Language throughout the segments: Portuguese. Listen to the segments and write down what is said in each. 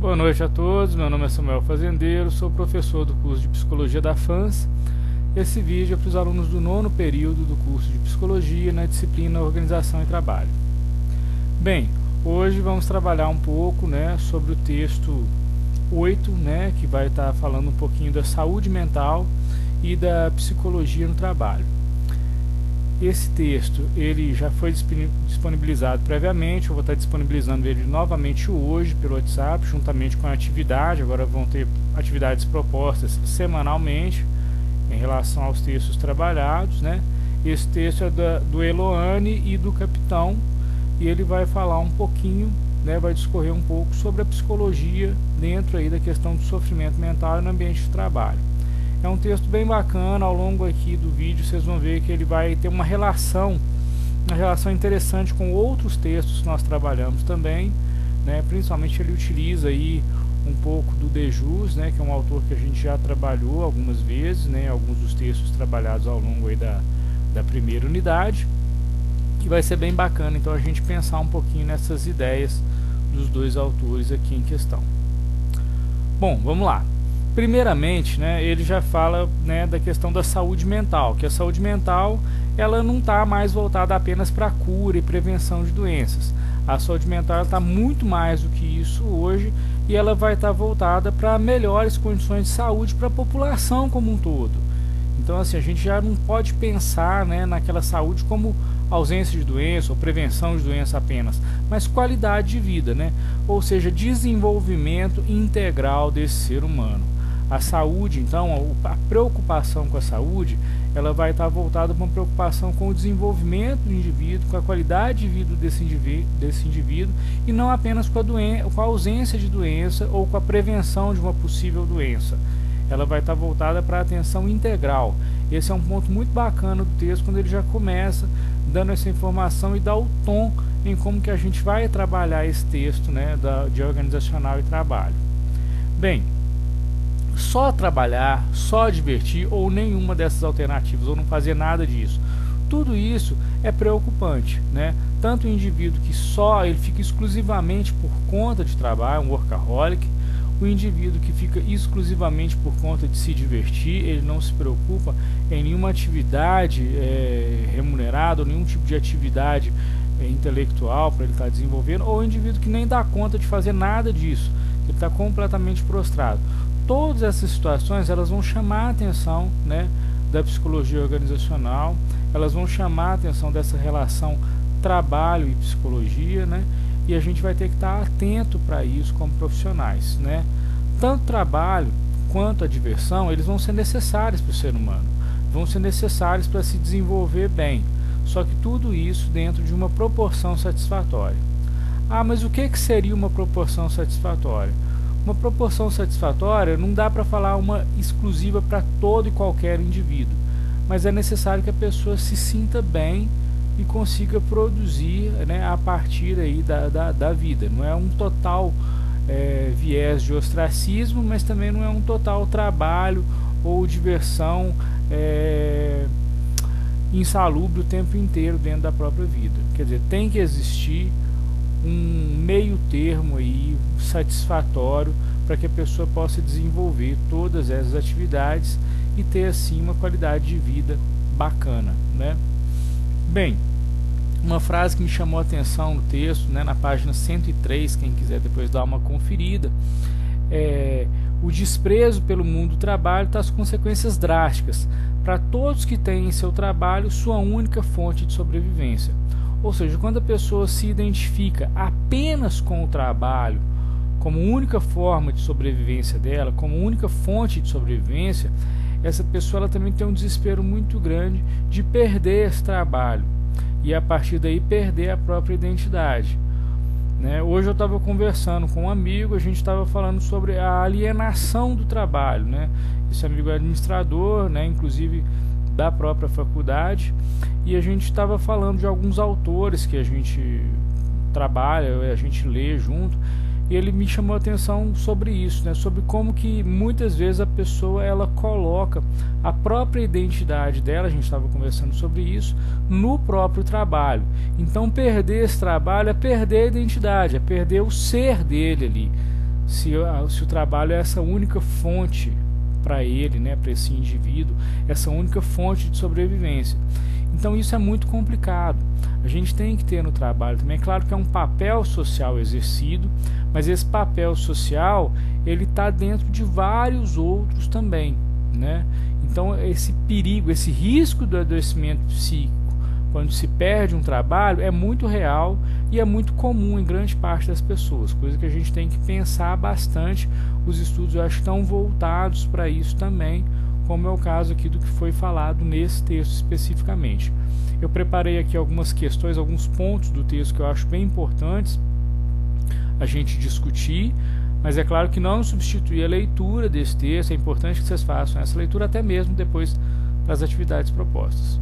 Boa noite a todos, meu nome é Samuel Fazendeiro, sou professor do curso de Psicologia da FANS. Esse vídeo é para os alunos do 9º período do curso de Psicologia na disciplina Organização e Trabalho. Bem, hoje vamos trabalhar um pouco sobre o texto 8, que vai estar falando um pouquinho da saúde mental e da psicologia no trabalho. Esse texto ele já foi disponibilizado previamente, eu vou estar disponibilizando ele novamente hoje pelo WhatsApp, juntamente com a atividade. Agora vão ter atividades propostas semanalmente em relação aos textos trabalhados. Esse texto é do Eloane e do Capitão, e ele vai falar um pouquinho, vai discorrer um pouco sobre a psicologia dentro aí da questão do sofrimento mental no ambiente de trabalho. É um texto bem bacana. Ao longo aqui do vídeo vocês vão ver que ele vai ter uma relação interessante com outros textos que nós trabalhamos também, principalmente ele utiliza aí um pouco do Dejus, que é um autor que a gente já trabalhou algumas vezes, alguns dos textos trabalhados ao longo aí da primeira unidade, que vai ser bem bacana então a gente pensar um pouquinho nessas ideias dos dois autores aqui em questão. Bom, vamos lá. Primeiramente, ele já fala da questão da saúde mental, que a saúde mental ela não está mais voltada apenas para a cura e prevenção de doenças. A saúde mental está muito mais do que isso hoje, e ela vai estar voltada para melhores condições de saúde para a população como um todo. Então, assim, a gente já não pode pensar naquela saúde como ausência de doença ou prevenção de doença apenas, mas qualidade de vida, ou seja, desenvolvimento integral desse ser humano. A saúde, então, a preocupação com a saúde, ela vai estar voltada para uma preocupação com o desenvolvimento do indivíduo, com a qualidade de vida desse indivíduo, e não apenas com a ausência de doença ou com a prevenção de uma possível doença. Ela vai estar voltada para a atenção integral. Esse é um ponto muito bacana do texto, quando ele já começa dando essa informação e dá o tom em como que a gente vai trabalhar esse texto de organizacional e trabalho. Bem, só trabalhar, só divertir ou nenhuma dessas alternativas, ou não fazer nada disso, tudo isso é preocupante, Tanto o indivíduo que ele fica exclusivamente por conta de trabalho, um workaholic, o indivíduo que fica exclusivamente por conta de se divertir, ele não se preocupa em nenhuma atividade remunerada, ou nenhum tipo de atividade intelectual para ele estar desenvolvendo, ou o indivíduo que nem dá conta de fazer nada disso, ele está completamente prostrado. Todas essas situações elas vão chamar a atenção da psicologia organizacional, elas vão chamar a atenção dessa relação trabalho e psicologia, e a gente vai ter que estar atento para isso como profissionais. Tanto trabalho quanto a diversão, eles vão ser necessários para o ser humano, vão ser necessários para se desenvolver bem, só que tudo isso dentro de uma proporção satisfatória. Mas o que seria uma proporção satisfatória? Uma proporção satisfatória não dá para falar uma exclusiva para todo e qualquer indivíduo, mas é necessário que a pessoa se sinta bem e consiga produzir a partir aí da vida. Não é um total viés de ostracismo, mas também não é um total trabalho ou diversão insalubre o tempo inteiro dentro da própria vida. Quer dizer, tem que existir um meio termo aí satisfatório para que a pessoa possa desenvolver todas essas atividades e ter assim uma qualidade de vida bacana, Bem, uma frase que me chamou a atenção no texto, na página 103, quem quiser depois dar uma conferida, o desprezo pelo mundo do trabalho traz consequências drásticas para todos que têm em seu trabalho sua única fonte de sobrevivência. Ou seja, quando a pessoa se identifica apenas com o trabalho como única forma de sobrevivência dela, como única fonte de sobrevivência, essa pessoa ela também tem um desespero muito grande de perder esse trabalho e a partir daí perder a própria identidade. Hoje eu estava conversando com um amigo, a gente estava falando sobre a alienação do trabalho. Esse amigo é administrador, inclusive da própria faculdade, e a gente estava falando de alguns autores que a gente trabalha, a gente lê junto, e ele me chamou a atenção sobre isso, sobre como que muitas vezes a pessoa ela coloca a própria identidade dela, a gente estava conversando sobre isso, no próprio trabalho. Então perder esse trabalho é perder a identidade, é perder o ser dele ali, se o trabalho é essa única fonte para ele, né, para esse indivíduo, essa única fonte de sobrevivência. Então isso é muito complicado. A gente tem que ter no trabalho também, é claro que é um papel social exercido, mas esse papel social ele está dentro de vários outros também, né? Então esse perigo, esse risco do adoecimento psíquico quando se perde um trabalho é muito real e é muito comum em grande parte das pessoas, coisa que a gente tem que pensar bastante. Os estudos eu acho que estão voltados para isso também, como é o caso aqui do que foi falado nesse texto especificamente. Eu preparei aqui algumas questões, alguns pontos do texto que eu acho bem importantes a gente discutir, mas é claro que não substituir a leitura desse texto. É importante que vocês façam essa leitura até mesmo depois das atividades propostas.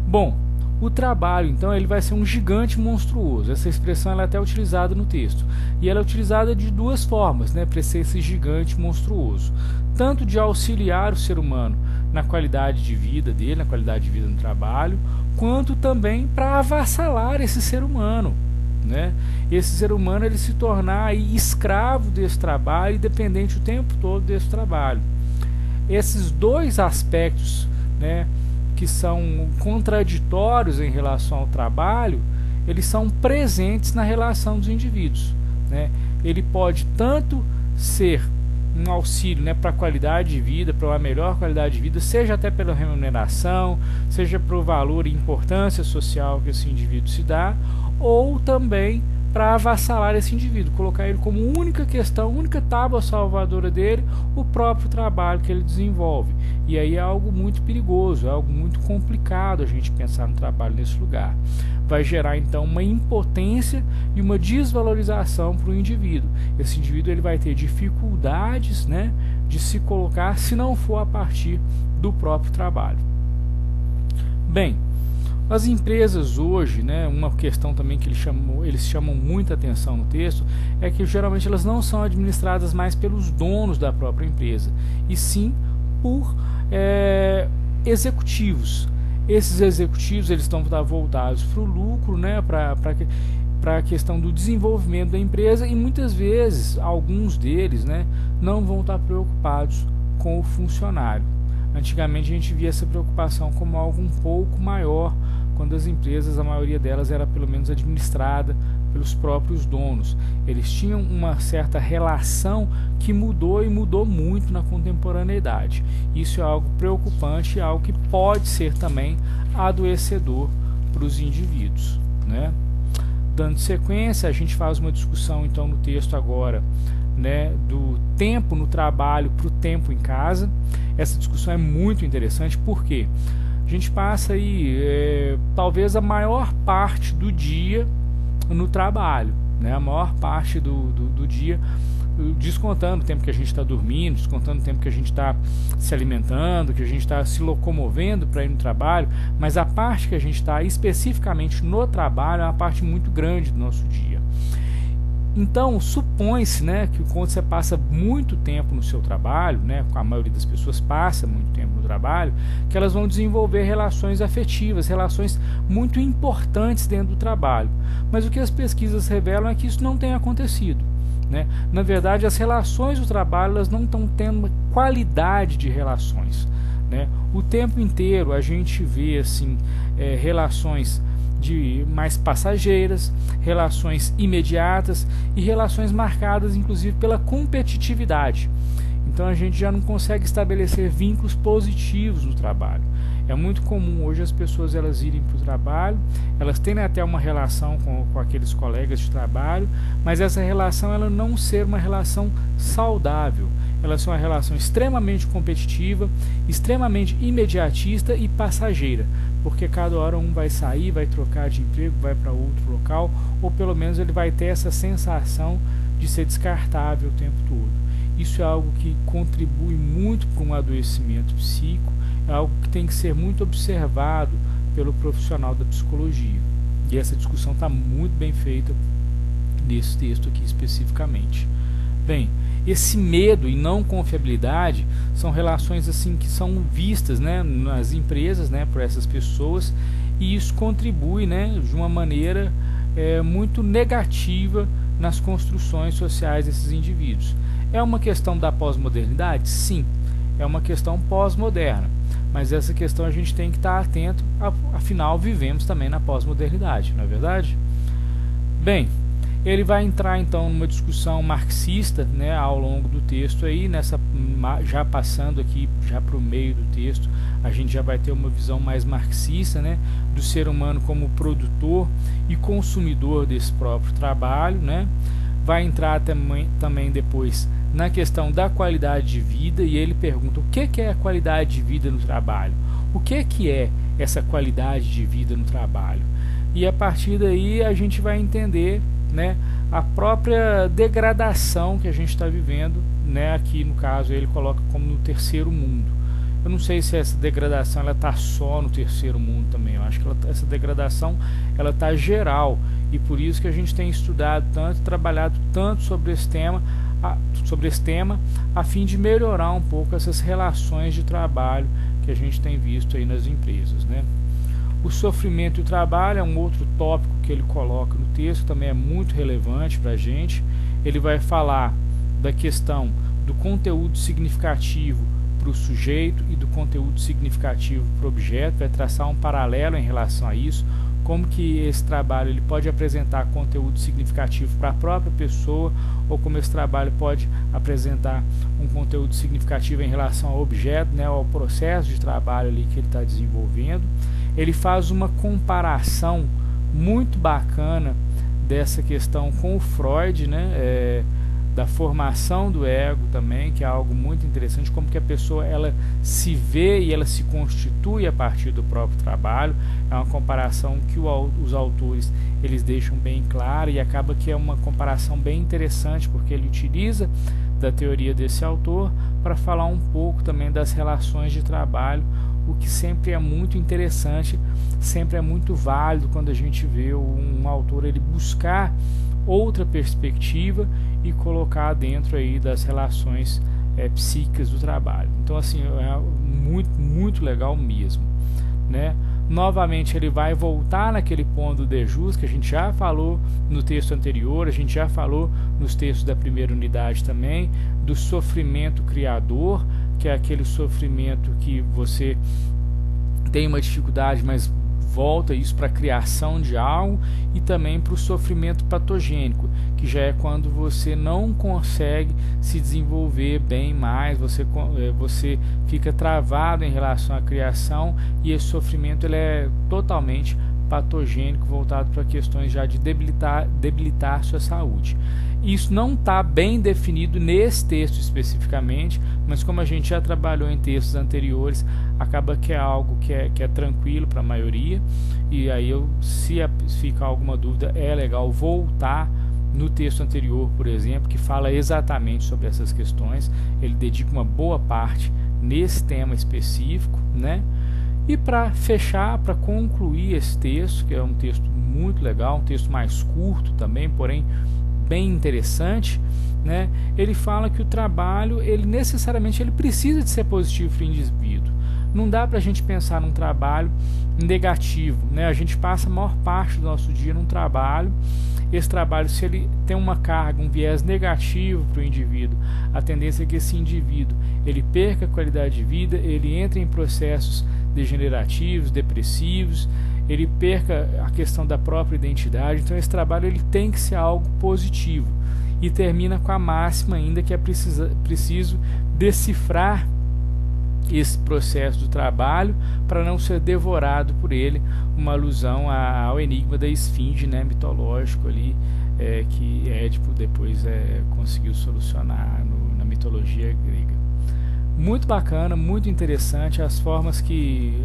Bom, o trabalho, então, ele vai ser um gigante monstruoso. Essa expressão ela é até utilizada no texto. E ela é utilizada de duas formas, né, para ser esse gigante monstruoso. Tanto de auxiliar o ser humano na qualidade de vida dele, na qualidade de vida no trabalho, quanto também para avassalar esse ser humano, né? Esse ser humano ele se tornar aí escravo desse trabalho e dependente o tempo todo desse trabalho. Esses dois aspectos, né, que são contraditórios em relação ao trabalho, eles são presentes na relação dos indivíduos, né? Ele pode tanto ser um auxílio, né, para a qualidade de vida, para uma melhor qualidade de vida, seja até pela remuneração, seja pelo valor e importância social que esse indivíduo se dá, ou também para avassalar esse indivíduo, colocar ele como única questão, única tábua salvadora dele, o próprio trabalho que ele desenvolve. E aí é algo muito perigoso, é algo muito complicado a gente pensar no trabalho nesse lugar. Vai gerar então uma impotência e uma desvalorização para o indivíduo. Esse indivíduo ele vai ter dificuldades, né, de se colocar, se não for a partir do próprio trabalho. Bem, as empresas hoje, né, uma questão também que eles chamam muita atenção no texto, é que geralmente elas não são administradas mais pelos donos da própria empresa, e sim por executivos. Esses executivos eles estão voltados para o lucro, né, para a questão do desenvolvimento da empresa, e muitas vezes alguns deles, né, não vão estar preocupados com o funcionário. Antigamente a gente via essa preocupação como algo um pouco maior, quando as empresas, a maioria delas era pelo menos administrada pelos próprios donos. Eles tinham uma certa relação que mudou, e mudou muito na contemporaneidade. Isso é algo preocupante e algo que pode ser também adoecedor para os indivíduos, né? Dando sequência, a gente faz uma discussão então no texto agora, né, do tempo no trabalho para o tempo em casa. Essa discussão é muito interessante porque a gente passa aí talvez a maior parte do dia no trabalho, né? A maior parte do dia, descontando o tempo que a gente está dormindo, descontando o tempo que a gente está se alimentando, que a gente está se locomovendo para ir no trabalho, mas a parte que a gente está especificamente no trabalho é uma parte muito grande do nosso dia. Então, supõe-se, né, que quando você passa muito tempo no seu trabalho, né, a maioria das pessoas passa muito tempo no trabalho, que elas vão desenvolver relações afetivas, relações muito importantes dentro do trabalho. Mas o que as pesquisas revelam é que isso não tem acontecido, né? Na verdade, as relações do trabalho elas não estão tendo uma qualidade de relações, né? O tempo inteiro a gente vê assim, relações de mais passageiras, relações imediatas e relações marcadas inclusive pela competitividade. Então a gente já não consegue estabelecer vínculos positivos no trabalho. É muito comum hoje as pessoas elas irem para o trabalho, elas têm até uma relação com aqueles colegas de trabalho, mas essa relação ela não ser uma relação saudável. Ela é uma relação extremamente competitiva, extremamente imediatista e passageira, porque cada hora um vai sair, vai trocar de emprego, vai para outro local, ou pelo menos ele vai ter essa sensação de ser descartável o tempo todo. Isso é algo que contribui muito para um adoecimento psíquico, é algo que tem que ser muito observado pelo profissional da psicologia. E essa discussão está muito bem feita nesse texto aqui especificamente. Bem, esse medo e não confiabilidade são relações assim que são vistas, né, nas empresas, né, por essas pessoas, e isso contribui, né, de uma maneira muito negativa nas construções sociais desses indivíduos. É uma questão da pós-modernidade? Sim, é uma questão pós-moderna, mas essa questão a gente tem que estar atento, afinal vivemos também na pós-modernidade, não é verdade? Bem, ele vai entrar então numa discussão marxista, né, ao longo do texto aí, já passando aqui já para o meio do texto, a gente já vai ter uma visão mais marxista, né, do ser humano como produtor e consumidor desse próprio trabalho, né. Vai entrar também depois na questão da qualidade de vida, e ele pergunta o que é a qualidade de vida no trabalho, o que é essa qualidade de vida no trabalho, e a partir daí a gente vai entender, né, a própria degradação que a gente está vivendo, né, aqui no caso ele coloca como no terceiro mundo. Eu não sei se essa degradação ela está só no terceiro mundo também, eu acho que essa degradação ela está geral, e por isso que a gente tem estudado tanto, trabalhado tanto sobre esse tema, a fim de melhorar um pouco essas relações de trabalho que a gente tem visto aí nas empresas, né. O sofrimento e o trabalho é um outro tópico que ele coloca no texto, também é muito relevante para a gente. Ele vai falar da questão do conteúdo significativo para o sujeito e do conteúdo significativo para o objeto, vai traçar um paralelo em relação a isso, como que esse trabalho ele pode apresentar conteúdo significativo para a própria pessoa, ou como esse trabalho pode apresentar um conteúdo significativo em relação ao objeto, né, ao processo de trabalho ali que ele está desenvolvendo. Ele faz uma comparação muito bacana dessa questão com o Freud, né, da formação do ego também, que é algo muito interessante, como que a pessoa ela se vê e ela se constitui a partir do próprio trabalho. É uma comparação que os autores eles deixam bem clara, e acaba que é uma comparação bem interessante, porque ele utiliza da teoria desse autor para falar um pouco também das relações de trabalho, o que sempre é muito interessante, sempre é muito válido quando a gente vê um autor ele buscar outra perspectiva e colocar dentro aí das relações psíquicas do trabalho. Então assim, é muito legal mesmo, né? Novamente ele vai voltar naquele ponto do de jus que a gente já falou no texto anterior, a gente já falou nos textos da primeira unidade também, do sofrimento criador, que é aquele sofrimento que você tem uma dificuldade, mas volta isso para a criação de algo, e também para o sofrimento patogênico, que já é quando você não consegue se desenvolver bem mais, você fica travado em relação à criação, e esse sofrimento ele é totalmente patogênico, voltado para questões já de debilitar sua saúde. Isso não está bem definido nesse texto especificamente, mas como a gente já trabalhou em textos anteriores, acaba que é algo que é tranquilo para a maioria, e aí se ficar alguma dúvida é legal voltar no texto anterior, por exemplo, que fala exatamente sobre essas questões. Ele dedica uma boa parte nesse tema específico, né? E para fechar, para concluir esse texto, que é um texto muito legal, um texto mais curto também, porém bem interessante, né? Ele fala que o trabalho, ele necessariamente precisa de ser positivo para o indivíduo. Não dá para a gente pensar num trabalho negativo, né? A gente passa a maior parte do nosso dia num trabalho. Esse trabalho, se ele tem uma carga, um viés negativo para o indivíduo, a tendência é que esse indivíduo ele perca a qualidade de vida, ele entre em processos degenerativos, depressivos, ele perca a questão da própria identidade. Então esse trabalho ele tem que ser algo positivo, e termina com a máxima ainda que é preciso decifrar esse processo do trabalho para não ser devorado por ele, uma alusão ao enigma da esfinge, né, mitológico ali, que Édipo depois conseguiu solucionar na mitologia grega. Muito bacana, muito interessante as formas que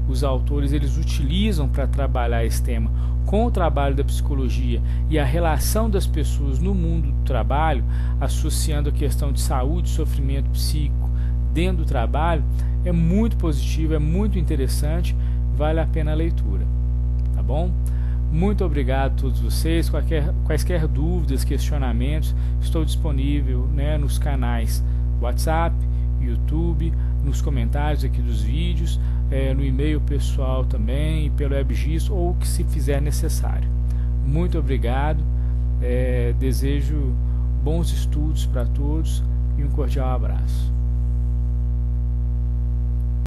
os autores eles utilizam para trabalhar esse tema com o trabalho da psicologia e a relação das pessoas no mundo do trabalho, associando a questão de saúde e sofrimento psíquico dentro do trabalho. É muito positivo, é muito interessante, vale a pena a leitura, tá bom? Muito obrigado a todos vocês. Quaisquer dúvidas, questionamentos, estou disponível, né, nos canais WhatsApp, YouTube, nos comentários aqui dos vídeos, no e-mail pessoal também, pelo WebGIS, ou o que se fizer necessário. Muito obrigado Desejo bons estudos para todos e um cordial abraço.